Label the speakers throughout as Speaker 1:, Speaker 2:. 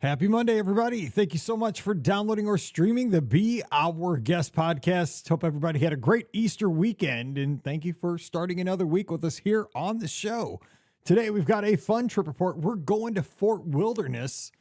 Speaker 1: Happy Monday, everybody. Thank you so much for downloading or streaming the Be Our Guest podcast. Hope everybody had a great Easter weekend, and thank you for starting another week with us here on the show. Today, we've got a fun trip report. We're going to Fort Wilderness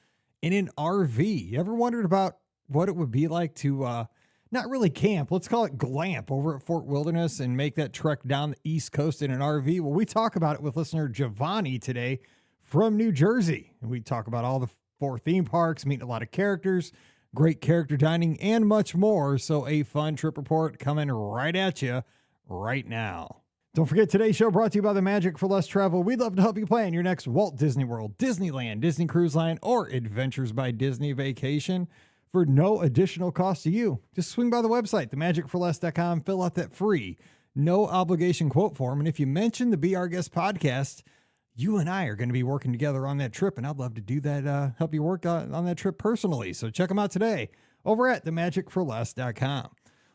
Speaker 1: in an RV. You ever wondered about what it would be like to not really camp, let's call it glamp over at Fort Wilderness and make that trek down the East Coast in an RV? Well, we talk about it with listener Giovanni today from New Jersey, and we talk about all the 4 theme parks, meeting a lot of characters, great character dining, and much more. So a fun trip report coming right at you right now. Don't forget, today's show brought to you by the Magic for Less Travel. We'd love to help you plan your next Walt Disney World, Disneyland, Disney Cruise Line, or Adventures by Disney vacation for no additional cost to you. Just swing by the website, themagicforless.com, fill out that free, no obligation quote form. And if you mention the Be Our Guest podcast, you and I are going to be working together on that trip, and I'd love to do that, help you work on that trip personally. So check them out today over at themagicforless.com.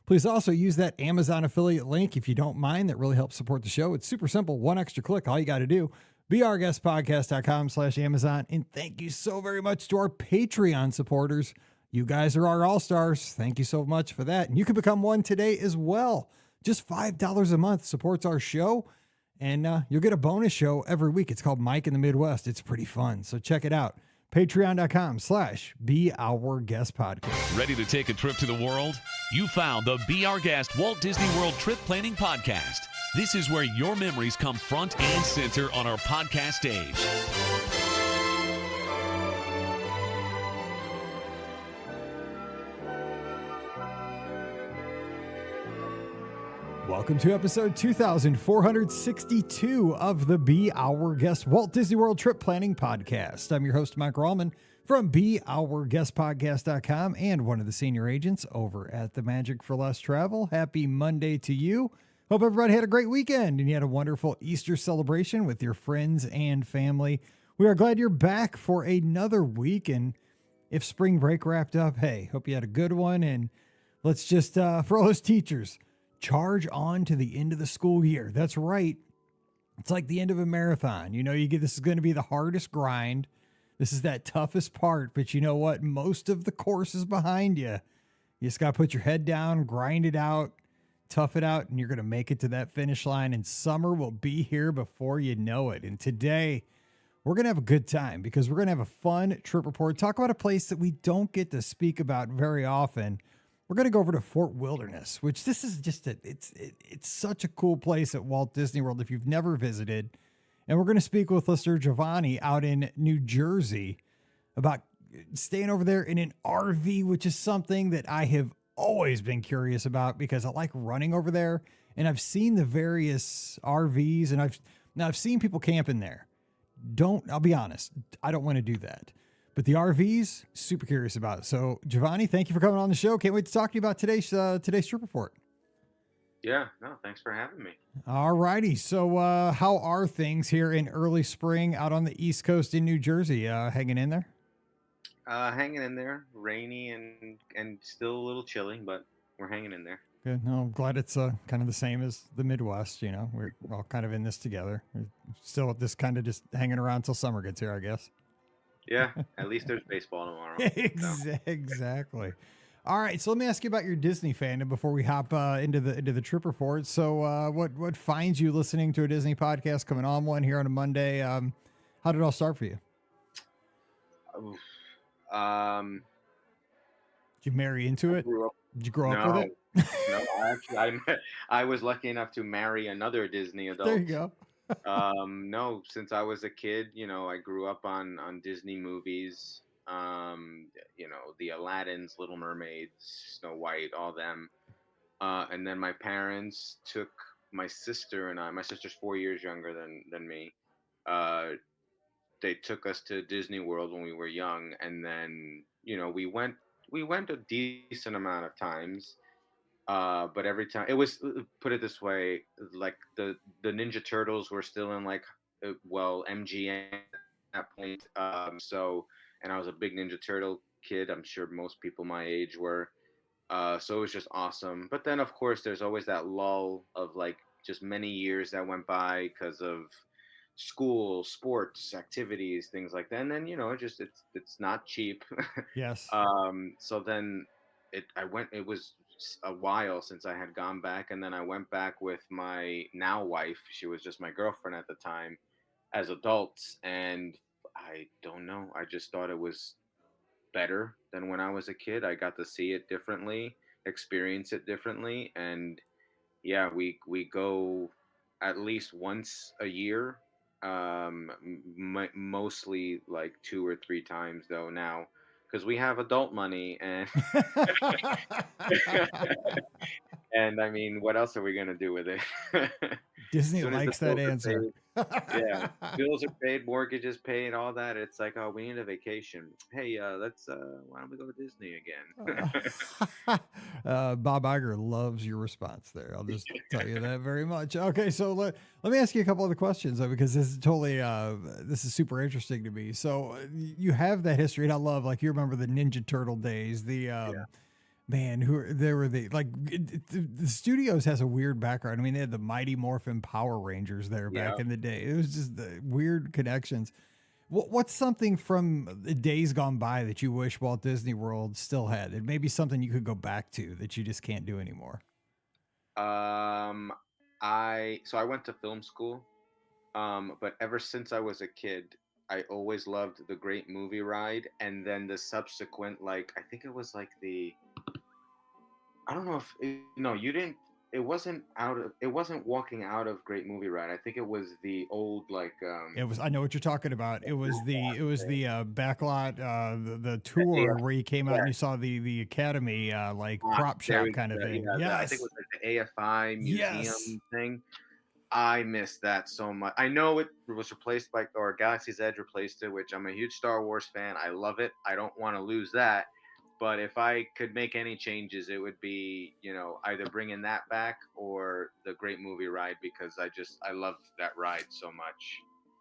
Speaker 1: Please also use that Amazon affiliate link if you don't mind. That really helps support the show. It's super simple. One extra click. All you got to do, beourguestpodcast.com/Amazon. And thank you so very much to our Patreon supporters. You guys are our all-stars. Thank you so much for that. And you can become one today as well. Just $5 a month supports our show. And you'll get a bonus show every week. It's called Mike in the Midwest. It's pretty fun. So check it out. Patreon.com/Be Our Guest Podcast.
Speaker 2: Ready to take a trip to the world? You found the Be Our Guest Walt Disney World Trip Planning Podcast. This is where your memories come front and center on our podcast stage.
Speaker 1: Welcome to episode 2462 of the Be Our Guest Walt Disney World Trip Planning Podcast. I'm your host, Mike Rallman from BeOurGuestPodcast.com and one of the senior agents over at the Magic for Less Travel. Happy Monday to you. Hope everybody had a great weekend and you had a wonderful Easter celebration with your friends and family. We are glad you're back for another week. And if spring break wrapped up, hey, hope you had a good one. And let's just, for all those teachers, charge on to the end of the school year. That's right. It's like the end of a marathon. You know, this is going to be the hardest grind. This is that toughest part, but you know what? Most of the course is behind you. You just got to put your head down, grind it out, tough it out, and you're going to make it to that finish line, and summer will be here before you know it. And today, we're going to have a good time because we're going to have a fun trip report, talk about a place that we don't get to speak about very often. We're going to go over to Fort Wilderness, which this is just it's such a cool place at Walt Disney World if you've never visited. And we're going to speak with listener Giovanni out in New Jersey about staying over there in an RV, which is something that I have always been curious about because I like running over there. And I've seen the various RVs and I've seen people camping there. I'll be honest, I don't want to do that. But the RVs, super curious about it. So, Giovanni, thank you for coming on the show. Can't wait to talk to you about today's trip report.
Speaker 3: Yeah, no, thanks for having me.
Speaker 1: All righty. So, how are things here in early spring out on the East Coast in New Jersey? Hanging in there?
Speaker 3: Hanging in there. Rainy and still a little chilly, but we're hanging in there.
Speaker 1: Good. No, I'm glad it's kind of the same as the Midwest. You know, we're all kind of in this together. We're still this kind of just hanging around until summer gets here, I guess.
Speaker 3: Yeah, at least there's baseball tomorrow.
Speaker 1: Exactly. All right, so let me ask you about your Disney fandom before we hop into the trip report. So, what finds you listening to a Disney podcast, coming on one here on a Monday? How did it all start for you?
Speaker 3: Did
Speaker 1: you marry into it? Did you grow up with it?
Speaker 3: No, I was lucky enough to marry another Disney adult.
Speaker 1: There you go.
Speaker 3: No, since I was a kid, I grew up on Disney movies, the Aladdins, Little Mermaids, Snow White, all them. And then my parents took my sister and I, my sister's 4 years younger than me. They took us to Disney World when we were young. And then, we went a decent amount of times. But every time it was, put it this way, like the Ninja Turtles were still in MGM at that point. And I was a big Ninja Turtle kid. I'm sure most people my age were. So it was just awesome. But then of course there's always that lull of just many years that went by because of school, sports, activities, things like that. And then, it's not cheap.
Speaker 1: Yes.
Speaker 3: So then I went, it was a while since I had gone back. And then I went back with my now wife. She was just my girlfriend at the time, as adults. And I don't know. I just thought it was better than when I was a kid. I got to see it differently, experience it differently. And yeah, we go at least once a year, mostly like 2 or 3 times though now, because we have adult money. And and I mean, what else are we gonna do with it? As
Speaker 1: Disney
Speaker 3: soon as the
Speaker 1: likes that
Speaker 3: bills are
Speaker 1: answer.
Speaker 3: paid, yeah, bills are paid, mortgages paid, all that. It's like, oh, we need a vacation. Hey, let's why don't we go to Disney again?
Speaker 1: Bob Iger loves your response there. I'll just tell you that very much. Okay, so let me ask you a couple other questions though, because this is totally this is super interesting to me. So you have that history, and I love, like, you remember the Ninja Turtle days, the
Speaker 3: Yeah,
Speaker 1: man, they were the, like, the studios has a weird background. I mean, they had the Mighty Morphin Power Rangers there back
Speaker 3: yeah.
Speaker 1: in the day. It was just the weird connections. What's something from the days gone by that you wish Walt Disney World still had? It may be something you could go back to that you just can't do anymore.
Speaker 3: Um, I went to film school. But ever since I was a kid, I always loved the Great Movie Ride, and then the subsequent, like, I think it was like I don't know if no, you didn't. It wasn't walking out of Great Movie Ride. I think it was the old, like,
Speaker 1: It was, I know what you're talking about. It was the backlot, the
Speaker 3: yeah,
Speaker 1: tour where you came out and
Speaker 3: yeah.
Speaker 1: you saw the Academy, like, prop
Speaker 3: There
Speaker 1: shop
Speaker 3: we
Speaker 1: kind of
Speaker 3: go.
Speaker 1: thing.
Speaker 3: Yeah, I think it
Speaker 1: Yes.
Speaker 3: was like the AFI
Speaker 1: Yes.
Speaker 3: museum thing. I miss that so much. I know it was replaced by, or Galaxy's Edge replaced it, which I'm a huge Star Wars fan. I love it. I don't want to lose that. But if I could make any changes, it would be, either bringing that back or the Great Movie Ride, because I love that ride so much.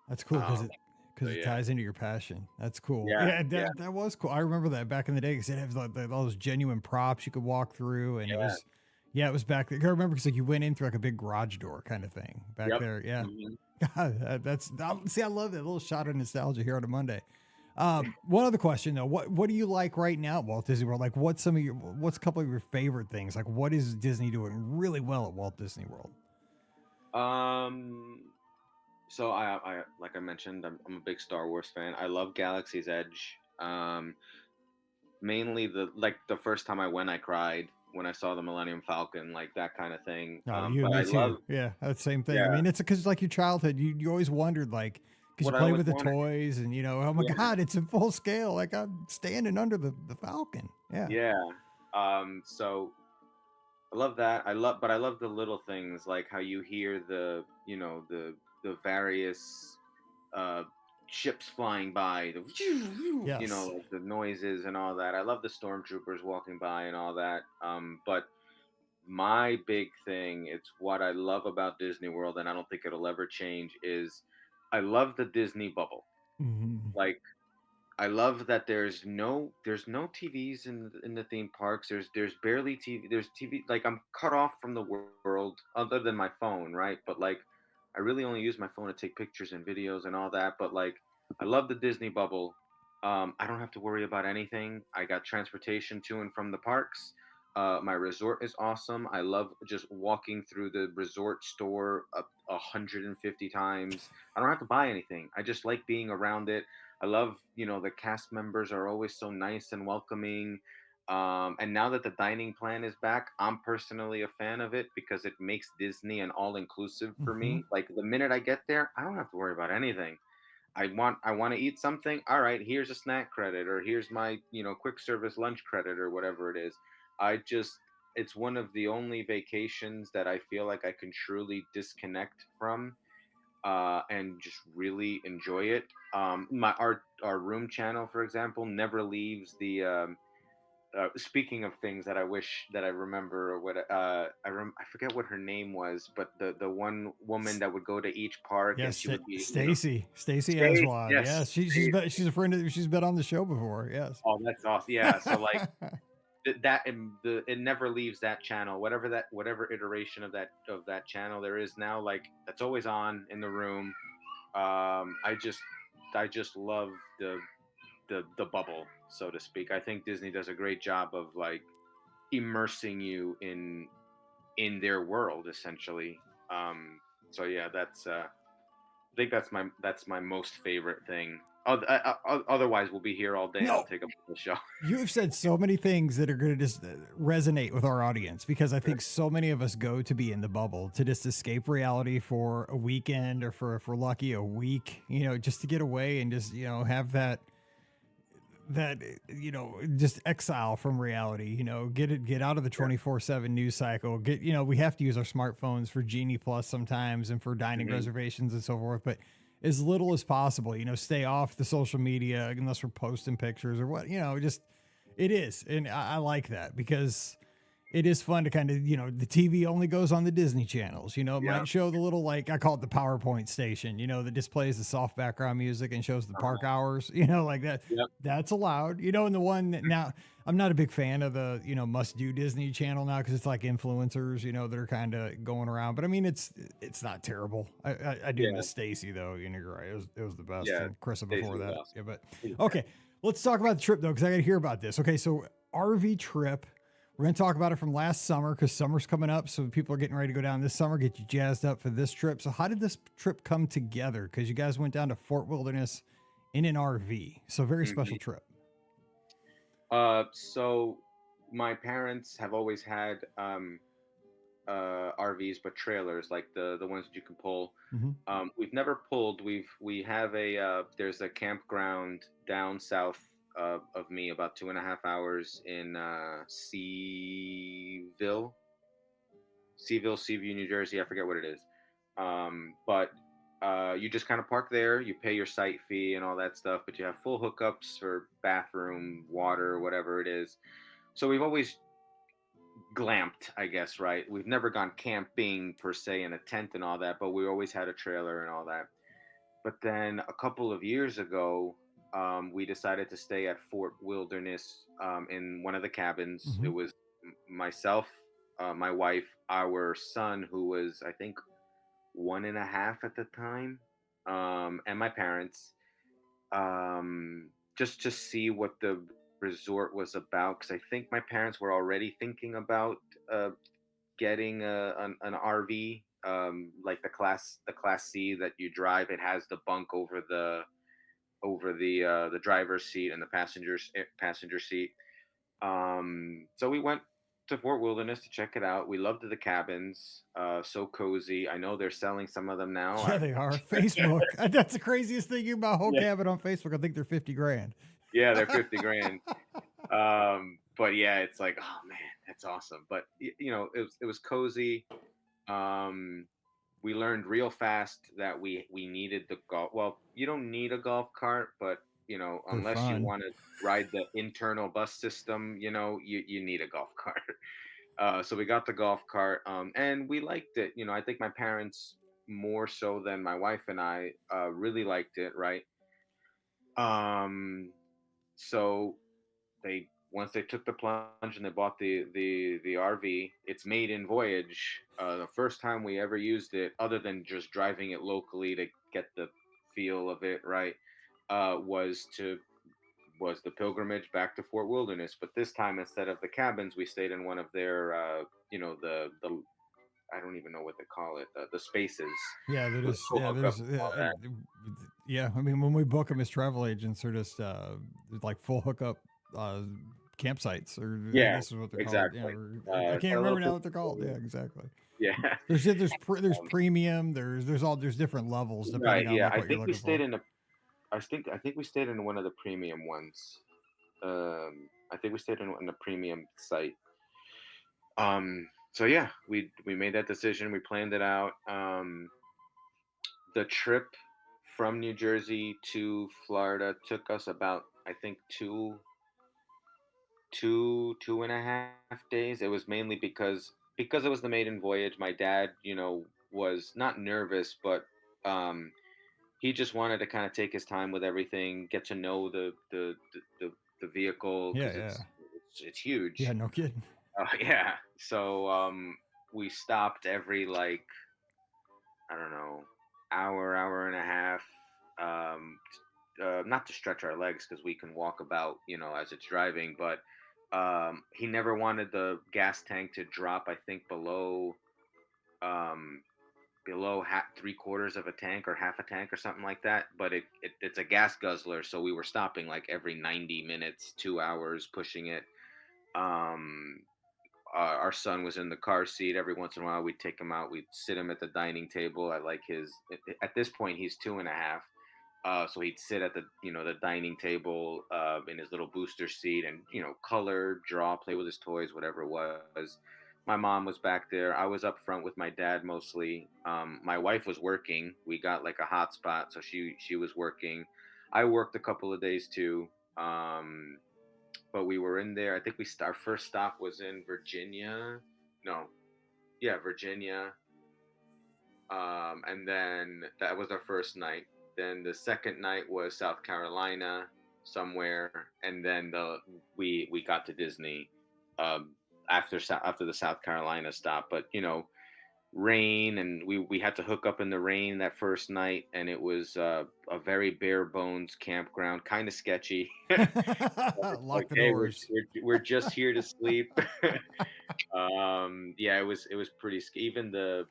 Speaker 1: That's cool because
Speaker 3: Um,
Speaker 1: it
Speaker 3: so yeah,
Speaker 1: ties into your passion. That's cool.
Speaker 3: yeah,
Speaker 1: Yeah,
Speaker 3: yeah,
Speaker 1: that was cool. I remember that back in the day because it had like all those genuine props you could walk through, and it
Speaker 3: yeah.
Speaker 1: was, yeah, it was back there. I remember because, like, you went in through like a big garage door kind of thing back
Speaker 3: Yep.
Speaker 1: there. Yeah,
Speaker 3: Hmm.
Speaker 1: God, see, I love that little shot of nostalgia here on a Monday. One other question though, what do you like right now at Walt Disney World? Like, what's a couple of your favorite things? Like, what is Disney doing really well at Walt Disney World?
Speaker 3: Um, so I like I mentioned, I'm a big Star Wars fan. I love Galaxy's Edge. Mainly the first time I went, I cried when I saw the Millennium Falcon, like that kind of thing.
Speaker 1: Oh, you and
Speaker 3: But
Speaker 1: me
Speaker 3: I
Speaker 1: too.
Speaker 3: love,
Speaker 1: Yeah, that's the same thing. I
Speaker 3: yeah,
Speaker 1: mean, it's because, like, your childhood, you always wondered, like, because you
Speaker 3: what I
Speaker 1: play
Speaker 3: always
Speaker 1: with the
Speaker 3: wanted.
Speaker 1: toys, and oh my
Speaker 3: Yeah,
Speaker 1: God, it's in full scale. Like, I'm standing under the Falcon. Yeah.
Speaker 3: yeah. So I love that. But I love the little things, like how you hear the various uh ships flying by,
Speaker 1: Yes.
Speaker 3: like the noises and all that. I love the stormtroopers walking by and all that. But my big thing, it's what I love about Disney World, and I don't think it'll ever change, is I love the Disney bubble.
Speaker 1: Hmm.
Speaker 3: Like, I love that there's no TVs in the theme parks. There's barely TV. There's TV, like, I'm cut off from the world other than my phone, right? But like, I really only use my phone to take pictures and videos and all that. But like, I love the Disney bubble. I don't have to worry about anything. I got transportation to and from the parks. My resort is awesome. I love just walking through the resort store 150 times. I don't have to buy anything. I just like being around it. I love, the cast members are always so nice and welcoming. And now that the dining plan is back, I'm personally a fan of it because it makes Disney an all inclusive for
Speaker 1: Hmm.
Speaker 3: me. Like, the minute I get there, I don't have to worry about anything. I want to eat something. All right, here's a snack credit, or here's my, quick service lunch credit, or whatever it is. I just It's one of the only vacations that I feel like I can truly disconnect from, and just really enjoy it. Our room channel, for example, never leaves the. Speaking of things that I wish that I remember, or what I forget what her name was, but the one woman that would go to each park, and
Speaker 1: Yes,
Speaker 3: she would be,
Speaker 1: Stacy
Speaker 3: Stace.
Speaker 1: Aswan.
Speaker 3: Yes,
Speaker 1: Yes, she's a friend. She's been on the show before. Yes.
Speaker 3: oh, that's awesome. Yeah, so like, it never leaves that channel. Whatever iteration of that channel there is now, like, that's always on in the room. I just love the bubble, so to speak. I think Disney does a great job of like immersing you in their world essentially. Um, so yeah, I think that's my most favorite thing. Otherwise, we'll be here all day and I'll
Speaker 1: No,
Speaker 3: take up the show.
Speaker 1: you have said so many things that are going to just resonate with our audience because I think so many of us go to be in the bubble to just escape reality for a weekend or for if we're lucky a week, just to get away and just, have that just exile from reality, get out of the 24/7 news cycle, we have to use our smartphones for Genie Plus sometimes and for dining
Speaker 3: Mhm.
Speaker 1: reservations and so forth, but as little as possible, stay off the social media unless we're posting pictures or what, just it is. And I like that because it is fun to kind of, the TV only goes on the Disney channels. It
Speaker 3: Yeah.
Speaker 1: might show the little, like, I call it the PowerPoint station, that displays the soft background music and shows the park hours, like that.
Speaker 3: Yep.
Speaker 1: That's allowed, and the one that now I'm not a big fan of the, must do Disney channel now because it's like influencers, that are kind of going around. But I mean, it's not terrible. I do
Speaker 3: Yeah.
Speaker 1: miss Stacy though. You're right. It was the best.
Speaker 3: Yeah.
Speaker 1: And Carissa
Speaker 3: Stacey
Speaker 1: before
Speaker 3: was
Speaker 1: that.
Speaker 3: awesome.
Speaker 1: Yeah, but
Speaker 3: Yeah.
Speaker 1: okay. Let's talk about the trip though, because I got to hear about this. Okay, so RV trip. We're going to talk about it from last summer because summer's coming up. So people are getting ready to go down this summer, get you jazzed up for this trip. So how did this trip come together? Because you guys went down to Fort Wilderness in an RV. So very special trip.
Speaker 3: So my parents have always had RVs, but trailers like the ones that you can pull. We've never pulled. We have there's a campground down south of me, about 2.5 hours in Seaview, New Jersey. I forget what it is. But you just kind of park there. You pay your site fee and all that stuff, but you have full hookups for bathroom, water, whatever it is. So we've always glamped, I guess, right? We've never gone camping per se in a tent and all that, but we always had a trailer and all that. But then a couple of years ago, we decided to stay at Fort Wilderness in one of the cabins. It was myself, my wife, our son, who was, I think, 1.5 at the time, and my parents, just to see what the resort was about. Because I think my parents were already thinking about getting an RV, like the class C that you drive. It has the bunk over the driver's seat and the passenger seat. So we went to Fort Wilderness to check it out. We loved the cabins, so cozy. I know they're selling some of them now.
Speaker 1: Yeah, they are. Facebook. That's the craziest thing about whole
Speaker 3: Yeah.
Speaker 1: cabin on Facebook. I think they're 50 grand.
Speaker 3: Yeah, they're 50 grand. But yeah, it's like, oh man, that's awesome. But it was cozy. We learned real fast that we needed the golf. Well, you don't need a golf cart, but
Speaker 1: They're
Speaker 3: unless you
Speaker 1: fun.
Speaker 3: want to ride the internal bus system, you need a golf cart. So we got the golf cart, and we liked it. I think my parents more so than my wife and I really liked it, right? Um, so they once they took the plunge and they bought the RV. It's maiden voyage. The first time we ever used it, other than just driving it locally to get the feel of it, right, was the pilgrimage back to Fort Wilderness. But this time, instead of the cabins, we stayed in one of their, the I don't even know what they call it, the spaces.
Speaker 1: Yeah, they're
Speaker 3: With
Speaker 1: just
Speaker 3: full
Speaker 1: yeah,
Speaker 3: hookup
Speaker 1: there's
Speaker 3: and all that.
Speaker 1: yeah. I mean, when we book them as travel agents, they're just like full hookup campsites, or I
Speaker 3: Yeah,
Speaker 1: guess is what they're called. Yeah,
Speaker 3: exactly.
Speaker 1: I
Speaker 3: It's
Speaker 1: can't
Speaker 3: got a
Speaker 1: remember
Speaker 3: little
Speaker 1: now what they're called. Yeah,
Speaker 3: bit.
Speaker 1: exactly.
Speaker 3: Yeah.
Speaker 1: There's
Speaker 3: Um,
Speaker 1: premium. There's different levels
Speaker 3: right.
Speaker 1: depending on
Speaker 3: Yeah.
Speaker 1: like what you're looking for.
Speaker 3: I think we stayed in one of the premium ones. I think we stayed in a premium site. So yeah, we made that decision. We planned it out. The trip from New Jersey to Florida took us about, I think, two and a half days. It was mainly because it was the maiden voyage. My dad, was not nervous, but um, he just wanted to kind of take his time with everything, get to know the vehicle
Speaker 1: Yeah,
Speaker 3: because
Speaker 1: yeah,
Speaker 3: it's
Speaker 1: yeah.
Speaker 3: huge.
Speaker 1: No kidding.
Speaker 3: Yeah. So we stopped every, like, I don't know, hour and a half. Um, not to stretch our legs because we can walk about, as it's driving, but he never wanted the gas tank to drop, I think, um, below three quarters of a tank or half a tank or something like that. But it's a gas guzzler, so we were stopping like every 90 minutes, 2 hours, pushing it. Um, our son was in the car seat. Every once in a while, we'd take him out. We'd sit him at the dining table at like at this point, he's 2.5. So he'd sit at the dining table in his little booster seat and, color, draw, play with his toys, whatever it was. My mom was back there. I was up front with my dad mostly. My wife was working. We got like a hotspot, so she was working. I worked a couple of days too. But we were in there. I think our first stop was in Virginia. No, yeah, Virginia. And then that was our first night. Then the second night was South Carolina somewhere, and then we got to Disney after the South Carolina stop. But rain, and we had to hook up in the rain that first night, and it was a very bare bones campground, kind of sketchy.
Speaker 1: Lock
Speaker 3: Like,
Speaker 1: the
Speaker 3: hey,
Speaker 1: doors.
Speaker 3: we're just here to sleep. Yeah, it was pretty even the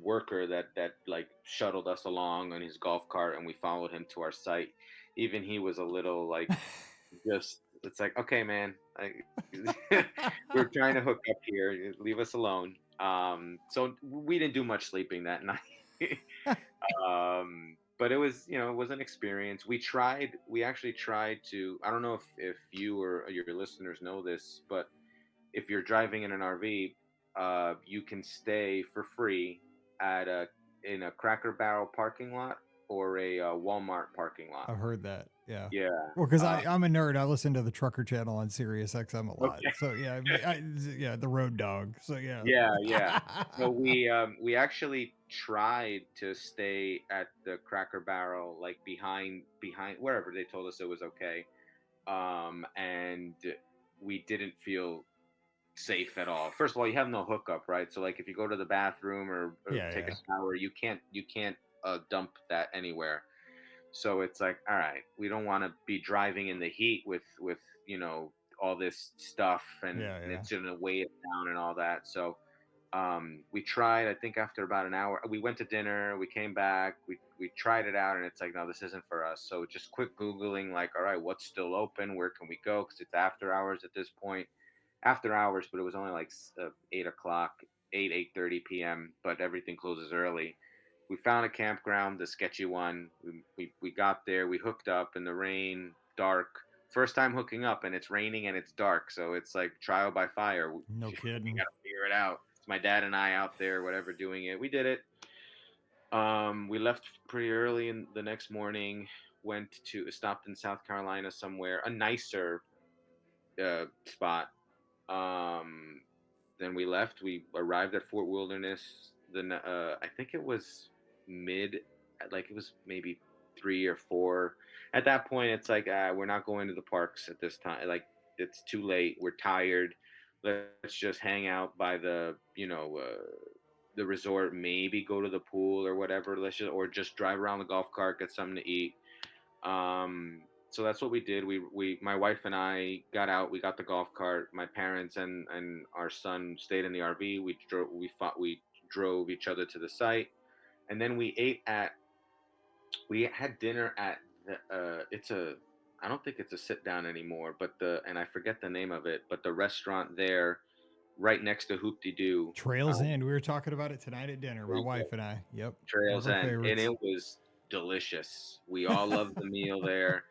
Speaker 3: worker that like shuttled us along on his golf cart and we followed him to our site. Even he was a little like, just, it's like, okay, man, we're trying to hook up here, leave us alone. So we didn't do much sleeping that night. But it was an experience. We actually tried to, I don't know if you or your listeners know this, but if you're driving in an RV, you can stay for free in a Cracker Barrel parking lot or a Walmart parking lot.
Speaker 1: I've heard that. Yeah.
Speaker 3: Yeah.
Speaker 1: Well, because I'm a nerd. I listen to the Trucker Channel on Sirius XM a lot.
Speaker 3: Okay.
Speaker 1: So yeah, yeah, the Road Dog. So yeah.
Speaker 3: Yeah, yeah. So we actually tried to stay at the Cracker Barrel, like behind wherever they told us it was okay. And we didn't feel safe at all. First of all, you have no hookup, right? So like if you go to the bathroom or
Speaker 1: Yeah,
Speaker 3: take
Speaker 1: yeah.
Speaker 3: a shower, you can't dump that anywhere. So it's like, all right, we don't want to be driving in the heat with all this stuff, and,
Speaker 1: Yeah,
Speaker 3: and
Speaker 1: yeah.
Speaker 3: it's gonna weigh it down and all that. So we tried. I think after about an hour, we went to dinner. We came back. We tried it out, and it's like, no, this isn't for us. So just quick googling, like, all right, what's still open? Where can we go? Because it's after hours at this point. After hours, but it was only like 8 o'clock, 8:30 p.m. But everything closes early. We found a campground, the sketchy one. We got there. We hooked up in the rain, dark. First time hooking up, and it's raining and it's dark, so it's like trial by fire. We,
Speaker 1: No
Speaker 3: we
Speaker 1: kidding.
Speaker 3: got to figure it out. It's my dad and I out there, whatever, doing it. We did it. We left pretty early in the next morning. Stopped in South Carolina somewhere, a nicer spot. Um, then we left. We arrived at Fort Wilderness. Then I think it was mid, like it was maybe 3 or 4. At that point, it's like, we're not going to the parks at this time. Like, it's too late. We're tired. Let's just hang out by the resort. Maybe go to the pool or whatever. Or just drive around the golf cart, get something to eat. So that's what we did. My wife and I got out. We got the golf cart. My parents and our son stayed in the RV. We drove each other to the site, and then we had dinner at I don't think it's a sit down anymore, but and I forget the name of it, but the restaurant there, right next to Hoop De Doo.
Speaker 1: Trails End. We were talking about it tonight at dinner, my wife and I. Yep. One of
Speaker 3: Trails
Speaker 1: our
Speaker 3: End, and
Speaker 1: favorites.
Speaker 3: it was delicious. We all loved the meal there.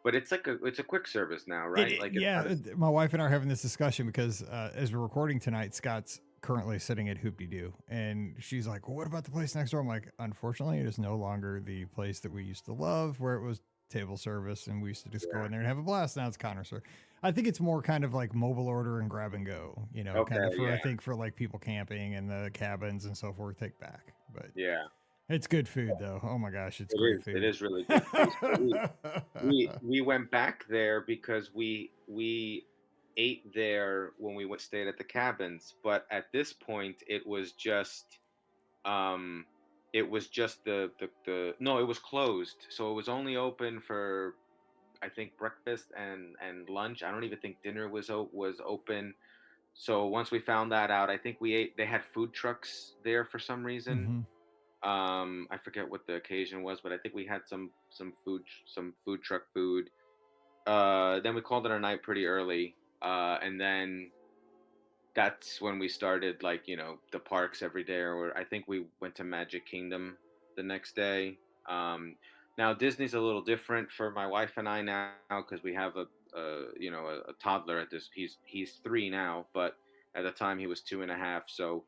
Speaker 3: But it's a quick service now, right? Like, it's
Speaker 1: Yeah,
Speaker 3: not
Speaker 1: my wife and I are having this discussion because as we're recording tonight, Scott's currently sitting at Hoop De Doo, and she's like, well, "What about the place next door?" I'm like, "Unfortunately, it is no longer the place that we used to love, where it was table service, and we used to just go in there and have a blast. Now it's counter service. I think it's more kind of like mobile order and grab and go,
Speaker 3: okay.
Speaker 1: kind of for
Speaker 3: Yeah,
Speaker 1: I think for like people camping and the cabins and so forth. Take back, but
Speaker 3: yeah.
Speaker 1: it's good food though. Oh my gosh, it's
Speaker 3: It
Speaker 1: great
Speaker 3: is. It
Speaker 1: food.
Speaker 3: is really good food. So we went back there because we ate there when we stayed at the cabins. But at this point, it was just Um, it was just the no, it was closed. So it was only open for, I think, breakfast and lunch. I don't even think dinner was open. So once we found that out, I think we ate. They had food trucks there for some reason.
Speaker 1: Mm-hmm.
Speaker 3: I forget what the occasion was, but I think we had some food truck food. Then we called it a night pretty early. And then that's when we started, like, the parks every day. Or I think we went to Magic Kingdom the next day. Now Disney's a little different for my wife and I now, because we have a toddler at this. He's 3 now, but at the time he was 2.5. So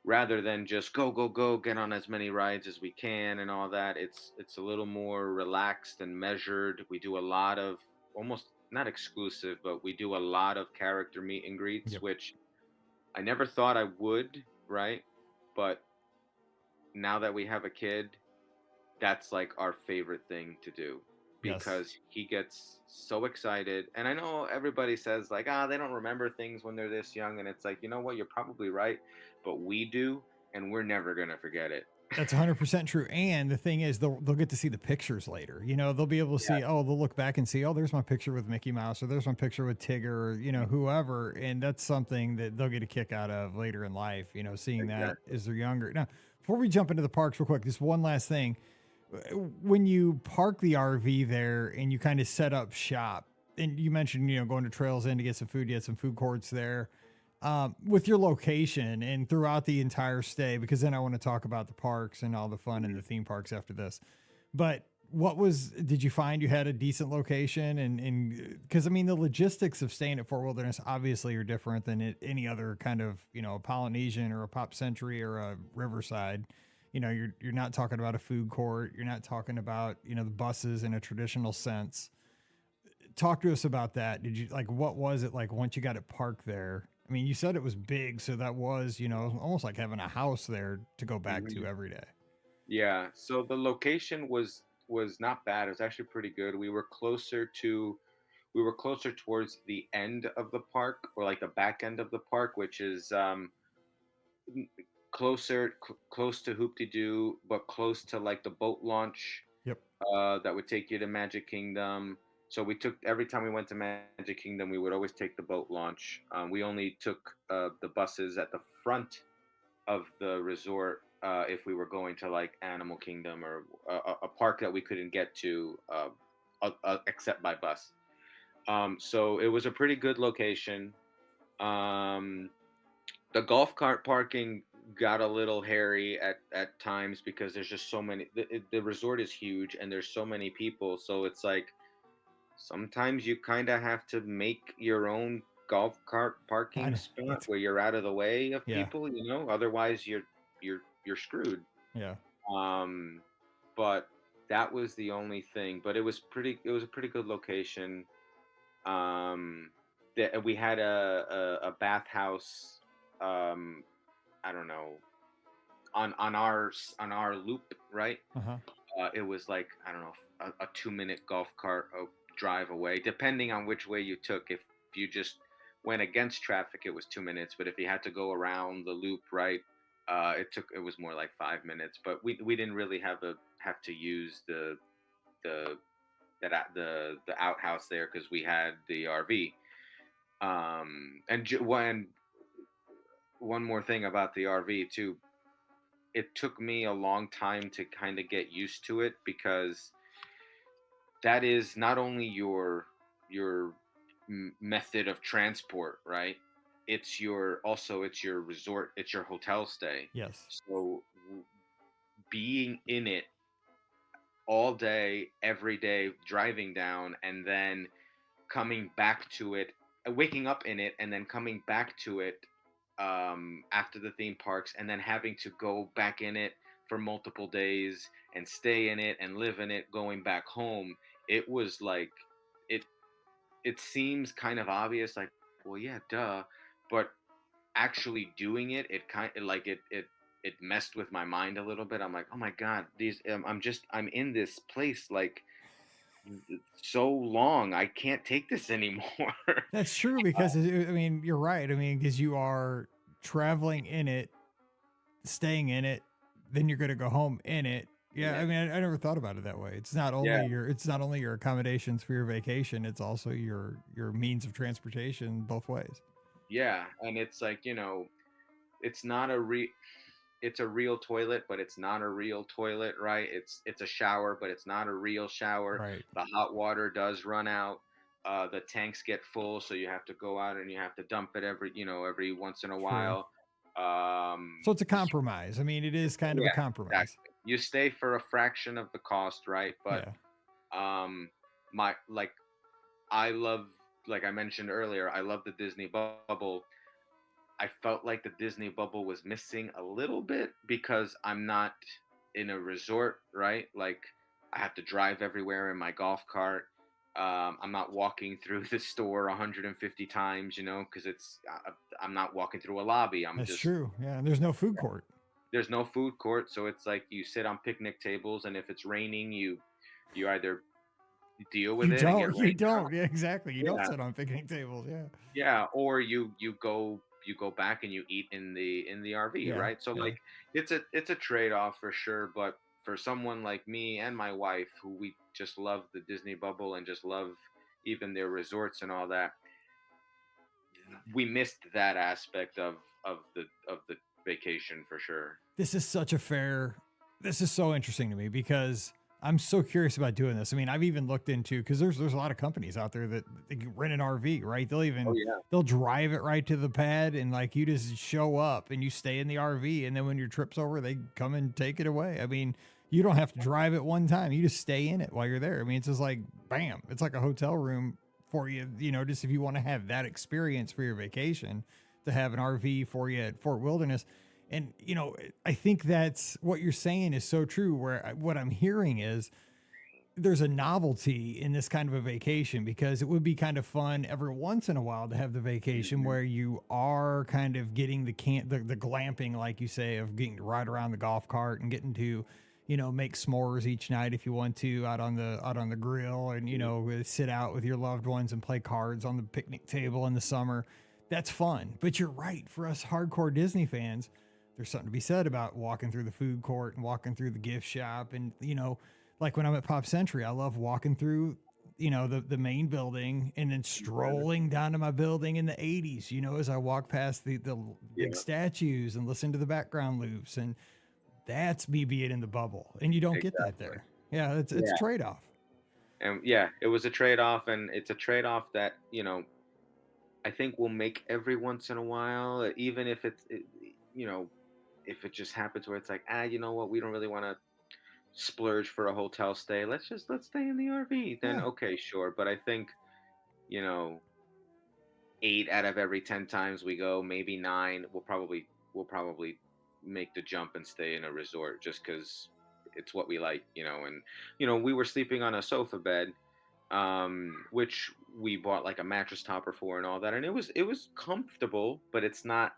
Speaker 3: rather than just go go go get on as many rides as we can and all that, it's a little more relaxed and measured. We do a lot of, almost not exclusive, but we do a lot of character meet and greets,
Speaker 1: Yep.
Speaker 3: which I never thought I would, right? But now that we have a kid, that's like our favorite thing to do,
Speaker 1: Yes.
Speaker 3: because he gets so excited. And I know everybody says, like, they don't remember things when they're this young. And it's like, you know what? You're probably right. But we do, and we're never going to forget it.
Speaker 1: That's 100% true. And the thing is, they'll get to see the pictures later. They'll be able to
Speaker 3: Yeah,
Speaker 1: see, oh, they'll look back and see, oh, there's my picture with Mickey Mouse, or there's my picture with Tigger, or, whoever. And that's something that they'll get a kick out of later in life, seeing that
Speaker 3: exactly.
Speaker 1: as they're younger. Now, before we jump into the parks real quick, just one last thing. When you park the RV there and you kind of set up shop, and you mentioned, going to Trails End to get some food, you had some food courts there, with your location and throughout the entire stay, because then I want to talk about the parks and all the fun in
Speaker 3: Mhm.
Speaker 1: the theme parks after this. But did you find you had a decent location? And because I mean, the logistics of staying at Fort Wilderness obviously are different than any other kind of, a Polynesian or a Pop Century or a Riverside. You're not talking about a food court. You're not talking about, the buses in a traditional sense. Talk to us about that. Did you like, what was it like once you got it parked there? I mean, you said it was big, so that was, almost like having a house there to go back to
Speaker 3: Mhm.
Speaker 1: every day.
Speaker 3: Yeah. So the location was not bad. It was actually pretty good. We were closer towards the end of the park, or like the back end of the park, which is close to Hoop Doo, but close to like the boat launch
Speaker 1: Yep.
Speaker 3: that would take you to Magic Kingdom. So we took every time we went to Magic Kingdom, we would always take the boat launch. We only took the buses at the front of the resort if we were going to like Animal Kingdom, or a park that we couldn't get to except by bus. So it was a pretty good location. Um, the golf cart parking got a little hairy at times, because there's just so many. The resort is huge, and there's so many people. So it's like sometimes you kind of have to make your own golf cart
Speaker 1: I
Speaker 3: parking
Speaker 1: know.
Speaker 3: spot where you're out of the way of
Speaker 1: Yeah.
Speaker 3: people. Otherwise you're screwed.
Speaker 1: Yeah.
Speaker 3: Um, but that was the only thing. But it was a pretty good location. Um, we had a bathhouse. Um, I don't know, on our loop, right?
Speaker 1: Uh huh.
Speaker 3: It was like, I don't know, a 2-minute golf cart drive away, depending on which way you took. If you just went against traffic, it was 2 minutes. But if you had to go around the loop, right, it was more like 5 minutes. But we didn't really have to use the the outhouse there, because we had the RV. And one more thing about the RV too. It took me a long time to kind of get used to it, because that is not only your method of transport, right? It's your resort, it's your hotel stay.
Speaker 1: Yes.
Speaker 3: So being in it all day, every day, driving down, and then coming back to it, waking up in it, and then coming back to it after the theme parks, and then having to go back in it for multiple days and stay in it and live in it, going back home. It was like, it it seems kind of obvious, like, well, yeah, duh, but actually doing it, it kind of like it messed with my mind a little bit. I'm like, oh my god, I'm in this place like so long, I can't take this anymore.
Speaker 1: That's true because I mean, you're right. I mean, because you are traveling in it, staying in it, then you're going to go home in it.
Speaker 3: in
Speaker 1: Yeah, I
Speaker 3: it.
Speaker 1: mean, I never thought about it that way. It's not
Speaker 3: Yeah,
Speaker 1: only your accommodations for your vacation, it's also your means of transportation both ways.
Speaker 3: yeah, and it's like, it's not a it's a real toilet, but it's not a real toilet, right? It's a shower, but it's not a real shower.
Speaker 1: Right.
Speaker 3: The hot water does run out. The tanks get full, so you have to go out and you have to dump it every once in a
Speaker 1: True.
Speaker 3: while.
Speaker 1: So it's a
Speaker 3: Just
Speaker 1: compromise. I mean, it is kind of a
Speaker 3: yeah,
Speaker 1: compromise.
Speaker 3: exactly. You stay for a fraction of the cost, right? But
Speaker 1: Yeah.
Speaker 3: um, my like I love, like I mentioned earlier, I love the Disney bubble. I felt like the Disney bubble was missing a little bit because I'm not in a resort, right? Like I have to drive everywhere in my golf cart. I'm not walking through the store 150 times, because I'm not walking through a lobby. I'm
Speaker 1: That's
Speaker 3: just
Speaker 1: true. Yeah, and there's no food court.
Speaker 3: there's no food court, so it's like you sit on picnic tables, and if it's raining, you either deal with
Speaker 1: You
Speaker 3: it and get
Speaker 1: don't. You
Speaker 3: rained
Speaker 1: don't.
Speaker 3: out.
Speaker 1: Yeah, exactly. You don't
Speaker 3: Yeah,
Speaker 1: sit on picnic tables. Yeah.
Speaker 3: yeah, or you go back and you eat in the RV,
Speaker 1: Yeah.
Speaker 3: right? So
Speaker 1: Yeah.
Speaker 3: like it's a trade-off for sure, but for someone like me and my wife who we just love the Disney bubble and just love even their resorts and all that, we missed that aspect of the vacation for sure.
Speaker 1: This is such a fair. This is so interesting to me because I'm so curious about doing this. I mean, I've even looked into because there's a lot of companies out there that they can rent an RV, right?
Speaker 3: Oh yeah.
Speaker 1: They'll drive it right to the pad and like you just show up and you stay in the RV and then when your trip's over, they come and take it away. I mean, you don't have to drive it one time. You just stay in it while you're there. I mean, it's just like bam, it's like a hotel room for you, just if you want to have that experience for your vacation, to have an RV for you at Fort Wilderness. And, I think that's what you're saying is so true. What I'm hearing is there's a novelty in this kind of a vacation because it would be kind of fun every once in a while to have the vacation
Speaker 3: Mhm.
Speaker 1: where you are kind of getting the glamping, like you say, of getting to ride around the golf cart and getting to, make s'mores each night if you want to out on the grill and, sit out with your loved ones and play cards on the picnic table in the summer. That's fun. But you're right. For us hardcore Disney fans, there's something to be said about walking through the food court and walking through the gift shop. And, like when I'm at Pop Century, I love walking through, the main building and then strolling down to my building in the 80s, as I walk past the
Speaker 3: Yeah,
Speaker 1: big statues and listen to the background loops. And that's me being in the bubble. And you don't get that
Speaker 3: exactly.
Speaker 1: there. Yeah, it's
Speaker 3: Yeah.
Speaker 1: a trade off.
Speaker 3: And yeah, it was a trade-off, and it's a trade-off that, I think we'll make every once in a while, even if you know, if it just happens where it's like, you know what, we don't really want to splurge for a hotel stay. Let's stay in the RV. Then
Speaker 1: Yeah.
Speaker 3: okay, sure. But I think, you know, 8 out of every 10 times we go, maybe nine, we'll probably make the jump and stay in a resort just because it's what we like, and we were sleeping on a sofa bed, which we bought like a mattress topper for and all that, and it was comfortable, but it's not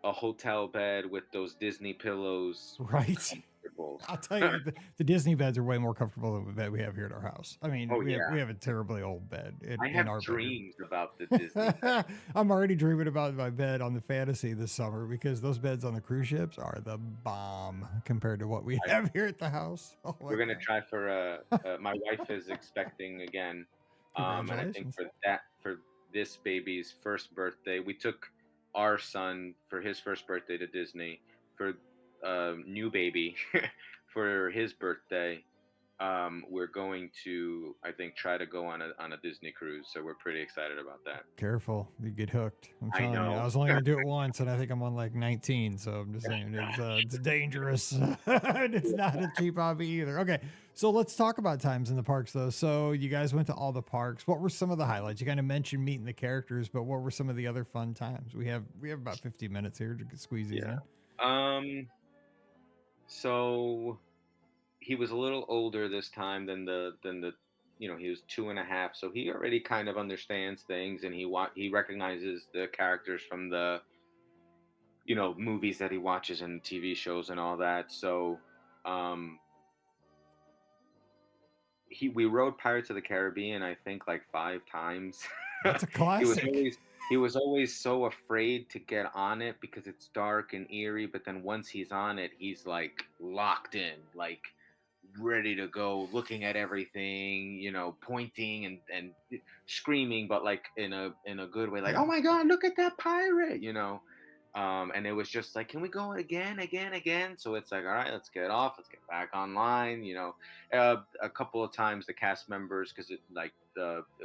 Speaker 3: a hotel bed with those Disney pillows
Speaker 1: Right.
Speaker 3: comfortable.
Speaker 1: I'll tell you, the Disney beds are way more comfortable than the bed we have here at our house. I mean,
Speaker 3: Oh
Speaker 1: we have
Speaker 3: yeah,
Speaker 1: we have a terribly old bed
Speaker 3: I
Speaker 1: in
Speaker 3: have
Speaker 1: our bedroom.
Speaker 3: dreams about the Disney bed.
Speaker 1: I'm already dreaming about my bed on the Fantasy this summer because those beds on the cruise ships are the bomb compared to what we
Speaker 3: I,
Speaker 1: have here at the house. Oh my
Speaker 3: we're gonna
Speaker 1: god!
Speaker 3: try for my wife is expecting again, and I think
Speaker 1: Congratulations.
Speaker 3: for this baby's first birthday, we took our son for his first birthday to Disney. For new baby for his birthday, we're going to, I think, try to go on a Disney cruise. So we're pretty excited about that.
Speaker 1: Careful, you get hooked. I'm
Speaker 3: I
Speaker 1: telling you. I
Speaker 3: know.
Speaker 1: was only gonna do it once, and I think I'm on like 19. So I'm just saying it's dangerous, and it's not a cheap hobby either. Okay, so let's talk about times in the parks though. So you guys went to all the parks. What were some of the highlights? You kind of mentioned meeting the characters, but what were some of the other fun times? We have about 50 minutes here to squeeze these
Speaker 3: Yeah.
Speaker 1: in.
Speaker 3: So he was a little older this time than the he was 2.5, so he already kind of understands things, and he recognizes the characters from the movies that he watches and TV shows and all that. So um we rode Pirates of the Caribbean, I think, like 5 times.
Speaker 1: That's a
Speaker 3: he was
Speaker 1: classic.
Speaker 3: always he was always so afraid to get on it because it's dark and eerie, but then once he's on it, he's like locked in, like ready to go, looking at everything, pointing and screaming, but like in a good way, like,
Speaker 1: Yeah.
Speaker 3: "Oh my God, look at that pirate!" And it was just like, "Can we go again, again, again?" So it's like, "All right, let's get off, let's get back online." A couple of times the cast members, because it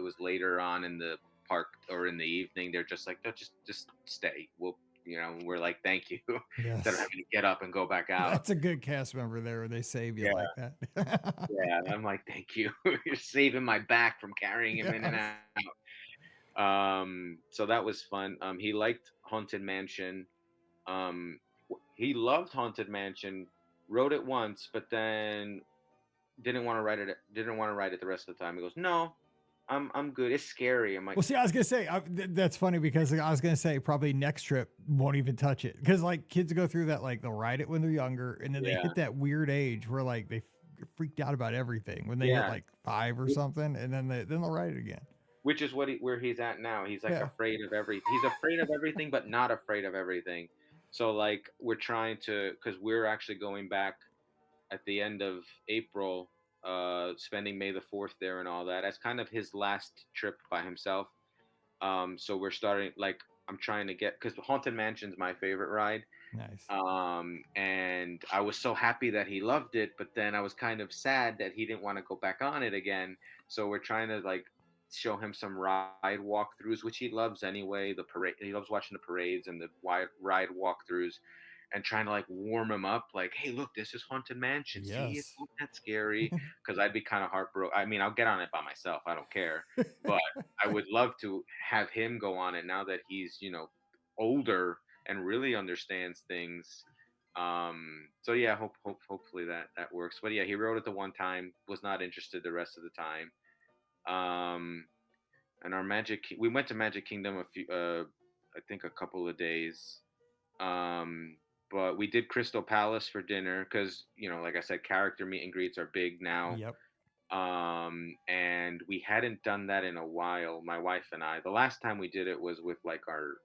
Speaker 3: was later on in the park or in the evening, they're just like, "No, just stay. We're like, thank you," instead of
Speaker 1: Yes.
Speaker 3: having to get up and go back out.
Speaker 1: That's a good cast member there. They save you
Speaker 3: Yeah.
Speaker 1: like that.
Speaker 3: Yeah, I'm like, "Thank you. You're saving my back from carrying him in and
Speaker 1: Yes.
Speaker 3: out." So that was fun. He liked Haunted Mansion. He loved Haunted Mansion, wrote it once, but then didn't want to write it the rest of the time. He goes, "No, I'm good. It's scary." I'm like,
Speaker 1: Well, see, I was gonna say that's funny because I was gonna say probably next trip won't even touch it because like kids go through that, like they'll ride it when they're younger and then they
Speaker 3: "Yeah,
Speaker 1: hit that weird age where like they freaked out about everything when they hit
Speaker 3: yeah."
Speaker 1: like 5 or something, and then they'll ride it again.
Speaker 3: Which is where he's at now. He's like
Speaker 1: Yeah,
Speaker 3: afraid of he's afraid of everything, but not afraid of everything. So like we're trying to, because we're actually going back at the end of April, spending May the 4th there and all that. That's kind of his last trip by himself. So we're starting, like, I'm trying to get, because Haunted Mansion's my favorite ride.
Speaker 1: nice.
Speaker 3: And I was so happy that he loved it, but then I was kind of sad that he didn't want to go back on it again. So we're trying to like show him some ride walkthroughs, which he loves anyway. The parade, he loves watching the parades and the ride walkthroughs, and trying to like warm him up, like, "Hey, look, this is Haunted Mansion. See, it's
Speaker 1: Yes.
Speaker 3: not that scary." Because I'd be kind of heartbroken. I mean, I'll get on it by myself. I don't care, but I would love to have him go on it now that he's older and really understands things. So yeah, hopefully that works. But yeah, he wrote it the one time, was not interested the rest of the time. And we went to Magic Kingdom I think a couple of days. Um, but we did Crystal Palace for dinner because, like I said, character meet and greets are big now.
Speaker 1: Yep.
Speaker 3: And we hadn't done that in a while, my wife and I. The last time we did it was with like our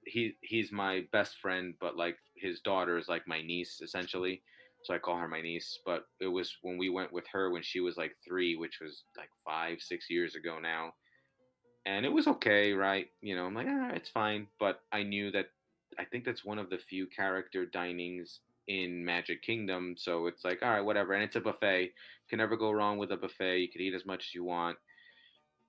Speaker 3: he's my best friend, but like his daughter is like my niece essentially. So I call her my niece. But it was when we went with her when she was like 3, which was like 5, 6 years ago now. And it was okay, right? I'm like, it's fine. But I knew that I think that's one of the few character dinings in Magic Kingdom. So it's like, all right, whatever. And it's a buffet. Can never go wrong with a buffet. You can eat as much as you want.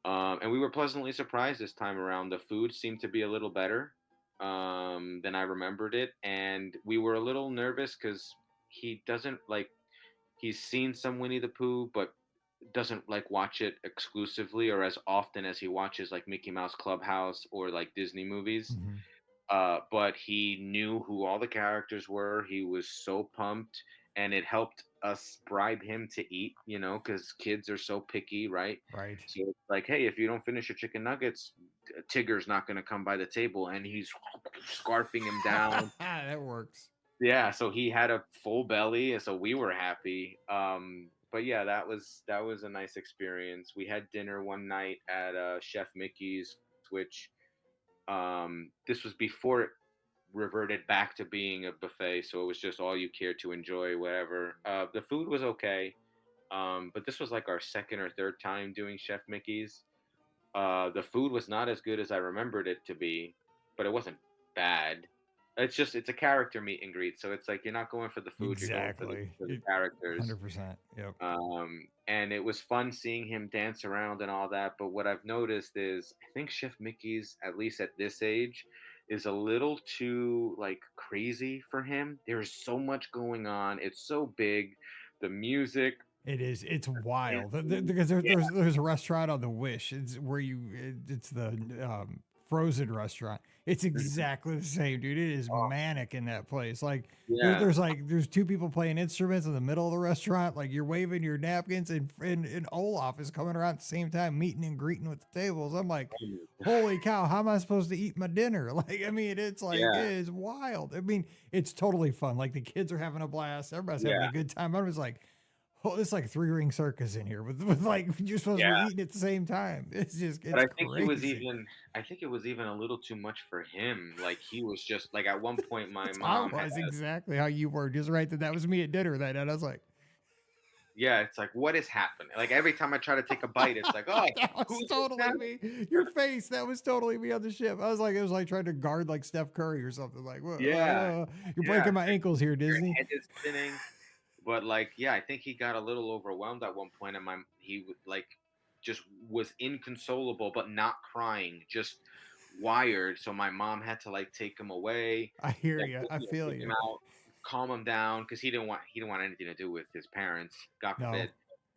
Speaker 3: And we were pleasantly surprised this time around. The food seemed to be a little better than I remembered it. And we were a little nervous because he doesn't like, he's seen some Winnie the Pooh, but doesn't like watch it exclusively or as often as he watches like Mickey Mouse Clubhouse or like Disney movies.
Speaker 1: Hmm.
Speaker 3: But he knew who all the characters were. He was so pumped, and it helped us bribe him to eat, because kids are so picky, right?
Speaker 1: Right.
Speaker 3: So it's like, hey, if you don't finish your chicken nuggets, Tigger's not going to come by the table, and he's scarfing him down.
Speaker 1: That works.
Speaker 3: Yeah, so he had a full belly, so we were happy. But yeah, that was a nice experience. We had dinner one night at Chef Mickey's, which this was before it reverted back to being a buffet, so it was just all you care to enjoy, whatever. The food was okay, but this was like our second or third time doing Chef Mickey's. The food was not as good as I remembered it to be, but it wasn't bad. It's a character meet and greet, so it's like you're not going for the food, you're going
Speaker 1: Exactly.
Speaker 3: for the characters.
Speaker 1: 100%. Yep.
Speaker 3: And it was fun seeing him dance around and all that. But what I've noticed is, I think Chef Mickey's, at least at this age, is a little too like crazy for him. There's so much going on. It's so big. The music.
Speaker 1: It is. It's wild
Speaker 3: Dancing.
Speaker 1: because
Speaker 3: Yeah.
Speaker 1: there's a restaurant on the Wish. It's where it's the Frozen restaurant. It's exactly the same, dude. It is
Speaker 3: Oh,
Speaker 1: manic in that place. Like
Speaker 3: yeah.
Speaker 1: there's 2 people playing instruments in the middle of the restaurant. Like you're waving your napkins, and Olaf is coming around at the same time, meeting and greeting with the tables. I'm like, holy cow, how am I supposed to eat my dinner? Like, I mean, it's like it
Speaker 3: Yeah.
Speaker 1: is wild. I mean, it's totally fun. Like the kids are having a blast. Everybody's having
Speaker 3: Yeah.
Speaker 1: a good time. I was like, Oh, it's like three ring circus in here with like you're supposed to be
Speaker 3: Yeah.
Speaker 1: eating at the same time.
Speaker 3: But
Speaker 1: It's
Speaker 3: I think
Speaker 1: crazy.
Speaker 3: I think it was even a little too much for him. Like he was just like at one point my
Speaker 1: That's how I
Speaker 3: mom had
Speaker 1: was exactly how you were. Just right that was me at dinner that night. I was like,
Speaker 3: yeah, it's like what is happening? Like every time I try to take a bite, it's like, oh,
Speaker 1: that was
Speaker 3: who's this
Speaker 1: totally
Speaker 3: now?
Speaker 1: me. Your face, that was totally me on the ship. I was like, it was like trying to guard like Steph Curry or something. Like,
Speaker 3: Yeah,
Speaker 1: you're
Speaker 3: yeah.
Speaker 1: breaking my ankles here,
Speaker 3: Your
Speaker 1: Disney.
Speaker 3: head is spinning. But like, yeah, I think he got a little overwhelmed at one point, and he would like just was inconsolable, but not crying, just wired. So my mom had to like take him away,
Speaker 1: I hear
Speaker 3: like
Speaker 1: you. I feel
Speaker 3: take him
Speaker 1: you.
Speaker 3: out, calm him down, because he didn't want anything to do with his parents. God
Speaker 1: No,
Speaker 3: forbid.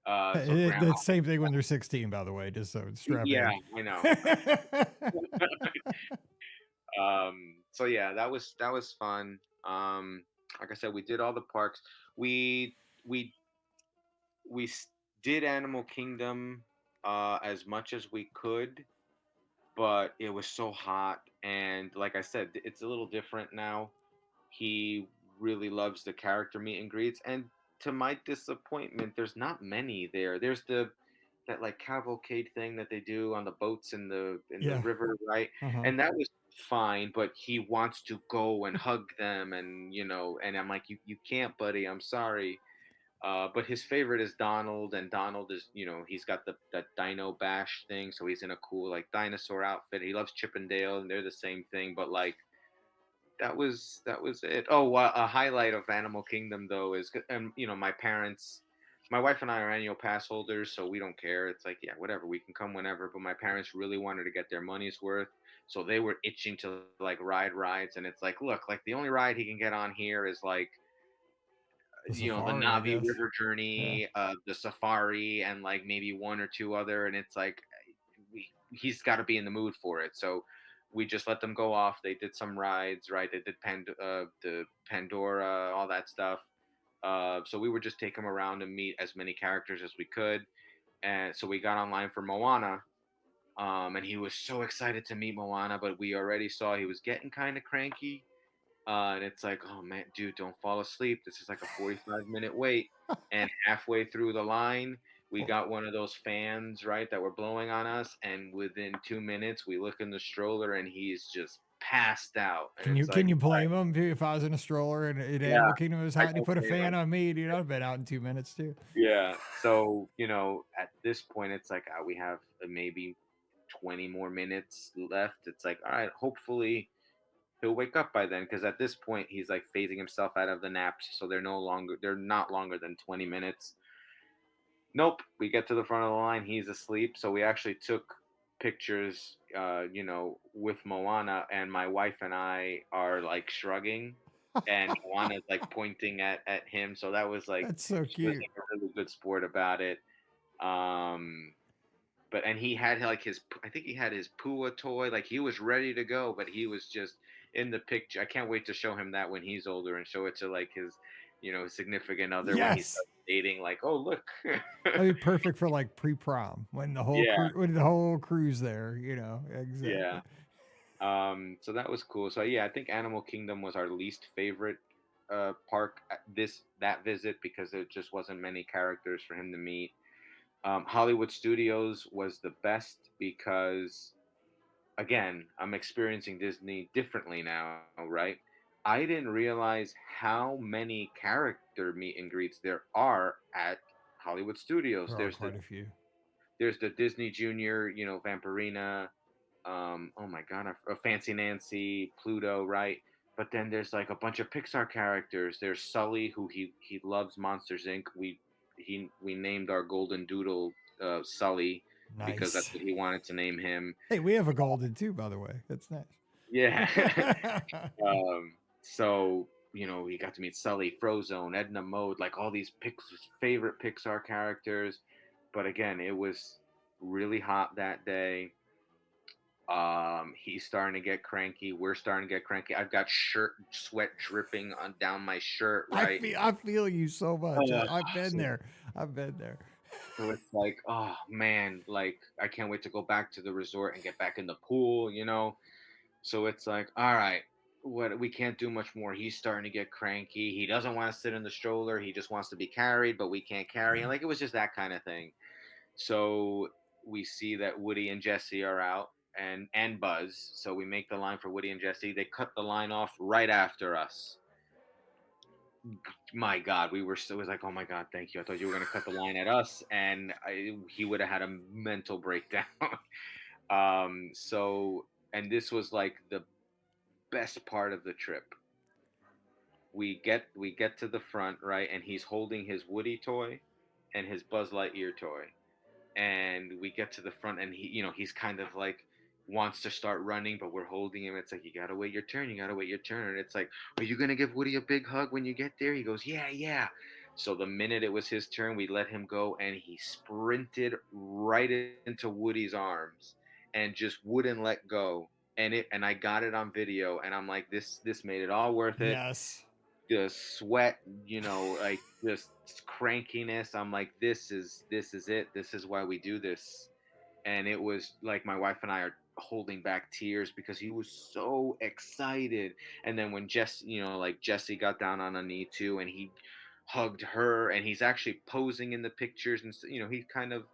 Speaker 3: So grandma,
Speaker 1: the same thing when they're 16, by the way, just so strap
Speaker 3: yeah,
Speaker 1: in.
Speaker 3: I know. So yeah, that was fun. Like I said, we did all the parks. We we we s- did Animal Kingdom as much as we could, but it was so hot, and like I said, it's a little different now. He really loves the character meet and greets, and to my disappointment, there's not many there. There's that like cavalcade thing that they do on the boats in the
Speaker 1: Yeah.
Speaker 3: river, right?
Speaker 1: Uh-huh.
Speaker 3: And that was fine, but he wants to go and hug them, and and I'm like, you can't, buddy. I'm sorry. But his favorite is Donald, and Donald is, he's got that Dino Bash thing, so he's in a cool like dinosaur outfit. He loves Chippendale, and they're the same thing. But like that was it. Oh, a highlight of Animal Kingdom though is, and my parents, my wife and I are annual pass holders, so we don't care. It's like, yeah, whatever, we can come whenever. But my parents really wanted to get their money's worth, so they were itching to like ride rides, and it's like, look, like the only ride he can get on here is like
Speaker 1: The
Speaker 3: the
Speaker 1: safari, I
Speaker 3: Navi
Speaker 1: guess.
Speaker 3: River
Speaker 1: Yeah.
Speaker 3: Journey, the Safari, and like maybe one or two other, and it's like he's got to be in the mood for it. So we just let them go off. They did some rides, right? They did the Pandora, all that stuff. So we would just take him around and meet as many characters as we could. And so we got online for Moana, and he was so excited to meet Moana, but we already saw he was getting kind of cranky. And it's like, oh man, dude, don't fall asleep. This is like a 45-minute wait. And halfway through the line, we
Speaker 1: Well,
Speaker 3: got one of those fans, right, that were blowing on us. And within 2 minutes, we look in the stroller and he's just passed out. And it's
Speaker 1: can
Speaker 3: like,
Speaker 1: you blame him too? If I was in a stroller and
Speaker 3: yeah,
Speaker 1: Animal Kingdom was
Speaker 3: I
Speaker 1: hot and he
Speaker 3: don't
Speaker 1: put a
Speaker 3: blame
Speaker 1: fan
Speaker 3: him.
Speaker 1: on me, dude, I'd have been out in 2 minutes too.
Speaker 3: Yeah. So, at this point, it's like, we have maybe 20 more minutes left. It's like, all right, hopefully he'll wake up by then, because at this point he's like phasing himself out of the naps, so they're not longer than 20 minutes. Nope, we get to the front of the line, he's asleep, so we actually took pictures with Moana, and my wife and I are like shrugging, and Moana's like pointing at him, so that was like,
Speaker 1: That's so
Speaker 3: she was
Speaker 1: cute.
Speaker 3: like a really good sport about it. um but and he had like I think he had his Pua toy, like he was ready to go, but he was just in the picture. I can't wait to show him that when he's older, and show it to like his significant other when he
Speaker 1: Yes.
Speaker 3: starts dating, like, oh look.
Speaker 1: That'd be perfect for like pre-prom
Speaker 3: Yeah,
Speaker 1: when the whole crew's there, exactly.
Speaker 3: yeah. So that was cool. So yeah, I think Animal Kingdom was our least favorite park at that visit, because there just wasn't many characters for him to meet. Hollywood Studios was the best, because again, I'm experiencing Disney differently now, right? I didn't realize how many character meet and greets there are at Hollywood Studios.
Speaker 1: There are quite a few.
Speaker 3: There's the Disney Junior, Vampirina, oh my god, Fancy Nancy, Pluto, right? But then there's like a bunch of Pixar characters. There's Sully, who he loves Monsters Inc. We named our golden doodle Sully, because that's
Speaker 1: Nice.
Speaker 3: what he wanted to name him.
Speaker 1: Hey, we have a golden too, by the way. That's
Speaker 3: Yeah.
Speaker 1: nice.
Speaker 3: So we got to meet Sully, Frozone, Edna Mode, like all these favorite Pixar characters. But again, it was really hot that day. He's starting to get cranky. We're starting to get cranky. I've got shirt sweat dripping on down my shirt, right?
Speaker 1: I feel you so much.
Speaker 3: Uh,
Speaker 1: I've been
Speaker 3: so,
Speaker 1: there. I've been there.
Speaker 3: so it's like, oh man, like I can't wait to go back to the resort and get back in the pool. So it's like, all right, what we can't do much more. He's starting to get cranky. He doesn't want to sit in the stroller. He just wants to be carried, but we can't carry him. Like it was just that kind of thing. So we see that Woody and Jesse are out and Buzz. So we make the line for Woody and Jesse. They cut the line off right after us. My God, we were so, it was like, oh my God, thank you. I thought you were going to cut the line at us, and he would have had a mental breakdown. So, and this was like the best part of the trip. We get to the front, right, and he's holding his Woody toy and his Buzz Lightyear toy, and we get to the front, and he's kind of like wants to start running, but we're holding him. It's like, you gotta wait your turn, you gotta wait your turn. And it's like, are you gonna give Woody a big hug when you get there? He goes, yeah, yeah. So the minute it was his turn, we let him go, and he sprinted right into Woody's arms and just wouldn't let go. And I got it on video, and I'm like, this made it all worth it.
Speaker 1: Yes.
Speaker 3: The sweat, like just crankiness. I'm like, this is it. This is why we do this. And it was like my wife and I are holding back tears because he was so excited. And then when like Jesse got down on a knee too, and he hugged her, and he's actually posing in the pictures, and he kind of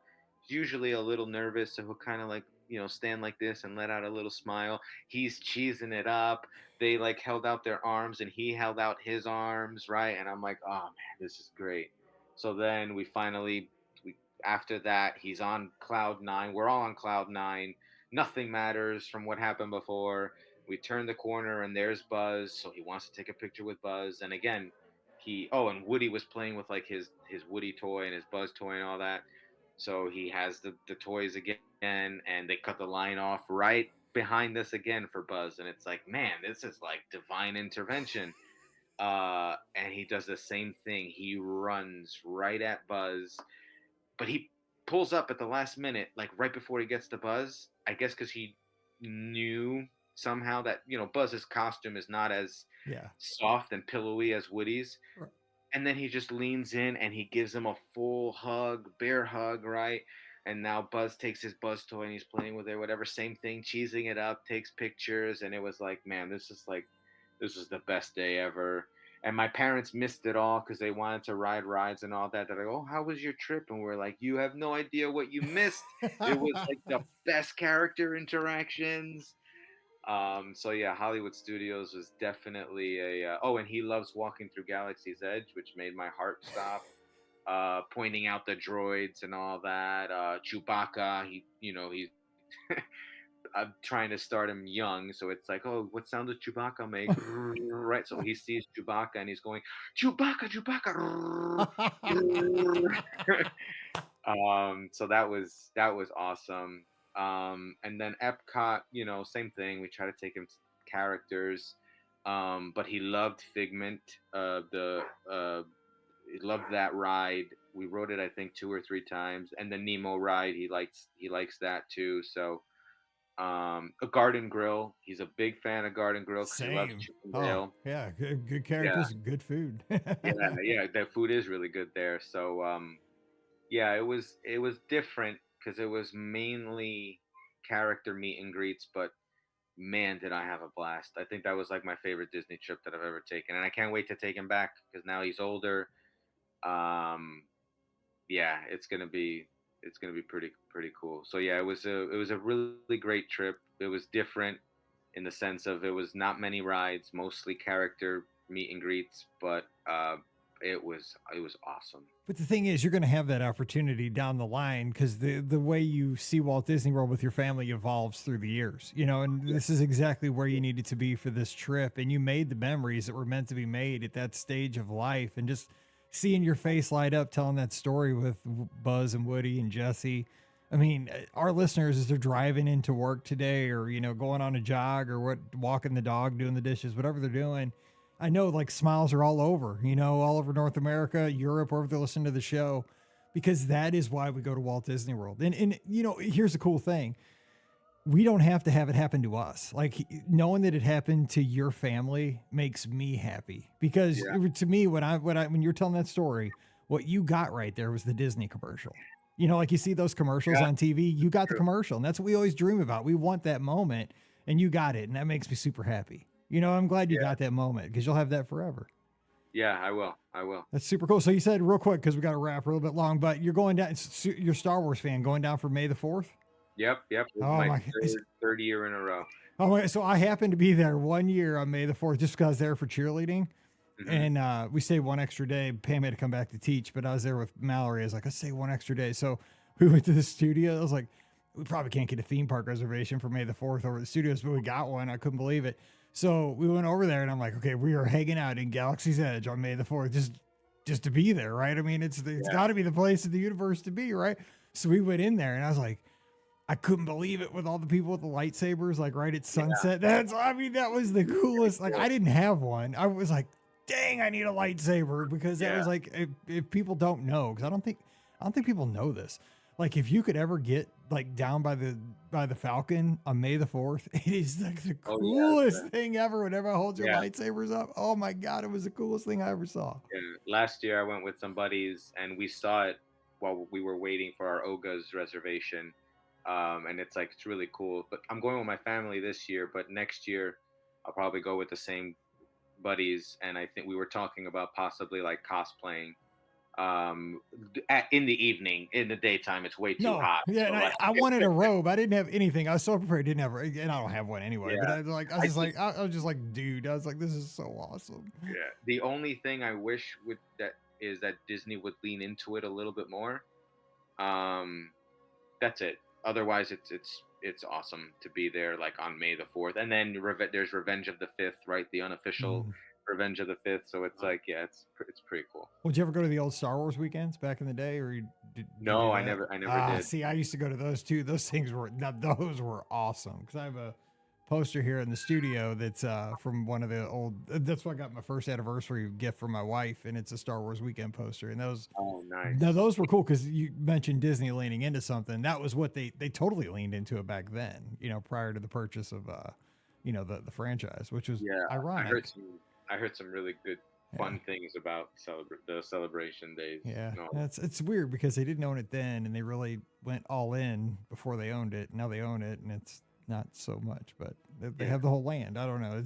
Speaker 3: usually a little nervous, so he'll kind of like stand like this and let out a little smile. He's cheesing it up. They like held out their arms, and he held out his arms, right? And I'm like, oh man, this is great. So then we after that, he's on cloud nine. We're all on cloud nine. Nothing matters from what happened before. We turn the corner, and there's Buzz. So he wants to take a picture with Buzz. And again, and Woody was playing with like his Woody toy and his Buzz toy and all that. So he has the toys again, and they cut the line off right behind us again for Buzz. And it's like, man, this is like divine intervention. And he does the same thing. He runs right at Buzz, but he pulls up at the last minute, like right before he gets to Buzz. I guess because he knew somehow that Buzz's costume is not as
Speaker 1: Yeah.
Speaker 3: soft and pillowy as Woody's.
Speaker 1: Right.
Speaker 3: And then he just leans in and he gives him a full hug, bear hug, right? And now Buzz takes his Buzz toy and he's playing with it, whatever, same thing, cheesing it up, takes pictures, and it was like, man, this was the best day ever. And my parents missed it all because they wanted to ride rides and all that. They're like, oh, how was your trip? And we're like, you have no idea what you missed. It was like the best character interactions. So yeah, Hollywood Studios was definitely and he loves walking through Galaxy's Edge, which made my heart stop. Pointing out the droids and all that. Chewbacca, he's I'm trying to start him young, so it's like, oh, what sound does Chewbacca make? Right, so he sees Chewbacca and he's going, Chewbacca, Chewbacca. So that was awesome. And then Epcot, same thing. We try to take him to characters, but he loved Figment. He loved that ride. We rode it, I think, 2 or 3 times, and the Nemo ride, he likes that too. So, a Garden Grill. He's a big fan of Garden Grill because he loves
Speaker 1: Same.
Speaker 3: Chippendale.
Speaker 1: Oh, yeah. Good characters, good food.
Speaker 3: Yeah, the food is really good there. So, yeah, it was different because it was mainly character meet and greets, but man, did I have a blast. I think that was like my favorite Disney trip that I've ever taken, and I can't wait to take him back because now he's older. Um, yeah, it's gonna be pretty cool. So yeah, it was a really great trip. It was different in the sense of it was not many rides, mostly character meet and greets, but it was awesome.
Speaker 1: But the thing is, you're going to have that opportunity down the line because the way you see Walt Disney World with your family evolves through the years, and this is exactly where you needed to be for this trip. And you made the memories that were meant to be made at that stage of life. And just seeing your face light up telling that story with Buzz and Woody and Jesse. I mean, our listeners, as they're driving into work today or, going on a jog or walking the dog, doing the dishes, whatever they're doing, I know like smiles are all over, all over North America, Europe, wherever they're listening to the show, because that is why we go to Walt Disney World. And here's the cool thing. We don't have to have it happen to us. Like knowing that it happened to your family makes me happy because to me, when you're telling that story, what you got right there was the Disney commercial. Like you see those commercials on TV, you got the commercial, and that's what we always dream about. We want that moment, and you got it. And that makes me super happy. I'm glad you got that moment because you'll have that forever.
Speaker 3: Yeah, I will.
Speaker 1: That's super cool. So you said real quick, because we got to wrap a little bit long, but you're going down, you're a Star Wars fan going down for May the 4th?
Speaker 3: Yep.
Speaker 1: Oh
Speaker 3: my third year in a row.
Speaker 1: Oh my, so I happened to be there 1 year on May the 4th, just because I was there for cheerleading. Mm-hmm. And we stayed one extra day. Pam had to come back to teach, but I was there with Mallory. I was like, let's stay one extra day. So we went to the studio. I was like, we probably can't get a theme park reservation for May the 4th over at the studios, but we got one. I couldn't believe it. So we went over there and I'm like, okay, we are hanging out in Galaxy's Edge on May the 4th, just to be there, right? I mean, it's got to be the place in the universe to be, right? So we went in there and I was like, I couldn't believe it with all the people with the lightsabers, like right at sunset. Yeah. That was the coolest. Like I didn't have one. I was like, dang, I need a lightsaber because that was like, if people don't know, because I don't think people know this. Like if you could ever get like down by the Falcon on May the 4th, it is like the coolest thing ever. Whenever I hold your lightsabers up, oh my God, it was the coolest thing I ever saw.
Speaker 3: Yeah. Last year I went with some buddies and we saw it while we were waiting for our Oga's reservation. And it's really cool, but I'm going with my family this year, but next year I'll probably go with the same buddies. And I think we were talking about possibly like cosplaying, in the evening. In the daytime, it's way too hot.
Speaker 1: Yeah. So I wanted a robe. I didn't have anything. I was so prepared. Didn't have, and I don't have one anyway, but I was just like, dude, I was like, this is so awesome.
Speaker 3: Yeah. The only thing I wish is that Disney would lean into it a little bit more. That's it. Otherwise, it's awesome to be there like on May the 4th, and then there's Revenge of the 5th, right? The unofficial Revenge of the 5th. So it's it's pretty cool.
Speaker 1: Well, did you ever go to the old Star Wars weekends back in the day, or
Speaker 3: No, I never did.
Speaker 1: See, I used to go to those too. Those were awesome because I have a poster here in the studio that's from one of the old. That's what I got my first anniversary gift from my wife, and it's a Star Wars weekend poster. And those,
Speaker 3: nice.
Speaker 1: Now those were cool because you mentioned Disney leaning into something. That was what they totally leaned into it back then. Prior to the purchase of the franchise, which was ironic.
Speaker 3: I heard some really good fun things about the celebration days.
Speaker 1: Yeah, it's weird because they didn't own it then, and they really went all in before they owned it. Now they own it, and it's not so much, but they have the whole land. I don't know.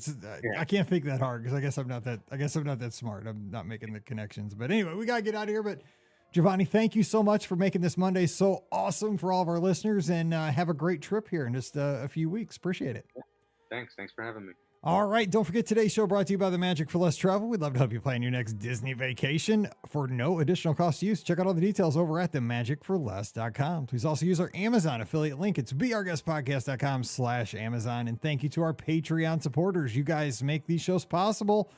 Speaker 1: I can't think that hard because I guess I'm not that smart. I'm not making the connections. But anyway, we gotta get out of here. But Giovanni, thank you so much for making this Monday so awesome for all of our listeners, and have a great trip here in just a few weeks. Appreciate it.
Speaker 3: Yeah. Thanks for having me.
Speaker 1: All right. Don't forget today's show brought to you by the Magic for Less Travel. We'd love to help you plan your next Disney vacation for no additional cost to use. Check out all the details over at themagicforless.com. Please also use our Amazon affiliate link. It's beourguestpodcast.com/Amazon. And thank you to our Patreon supporters. You guys make these shows possible.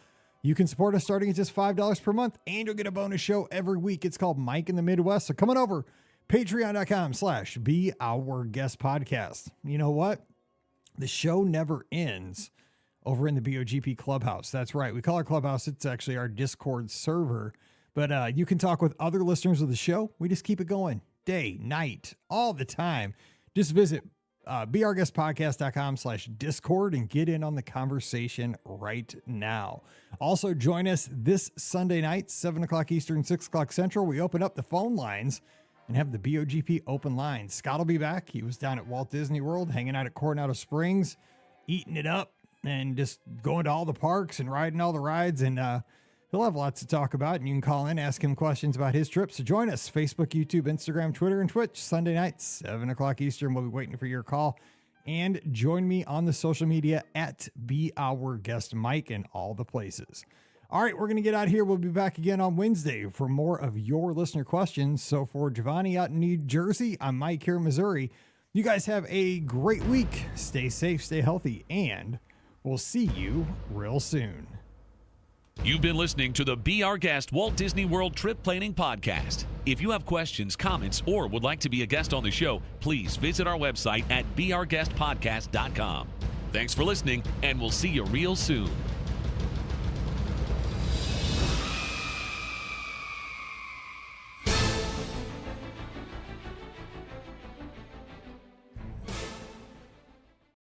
Speaker 1: You can support us starting at just $5 per month, and you'll get a bonus show every week. It's called Mike in the Midwest. So come on over, patreon.com/beourguestpodcast. You know what? The show never ends over in the BOGP Clubhouse. That's right. We call our Clubhouse. It's actually our Discord server. But you can talk with other listeners of the show. We just keep it going day, night, all the time. Just visit beourguestpodcast.com/Discord and get in on the conversation right now. Also, join us this Sunday night, 7 o'clock Eastern, 6 o'clock Central. We open up the phone lines and have the BOGP open line. Scott will be back. He was down at Walt Disney World, hanging out at Coronado Springs, eating it up, and just going to all the parks and riding all the rides. And he'll have lots to talk about. And you can call in, ask him questions about his trip. So join us, Facebook, YouTube, Instagram, Twitter, and Twitch, Sunday night, 7 o'clock Eastern. We'll be waiting for your call. And join me on the social media at BeOurGuestMike in all the places. All right, we're going to get out of here. We'll be back again on Wednesday for more of your listener questions. So for Giovanni out in New Jersey, I'm Mike here in Missouri. You guys have a great week. Stay safe, stay healthy, and we'll see you real soon.
Speaker 2: You've been listening to the Be Our Guest Walt Disney World Trip Planning Podcast. If you have questions, comments, or would like to be a guest on the show, please visit our website at beourguestpodcast.com. Thanks for listening, and we'll see you real soon.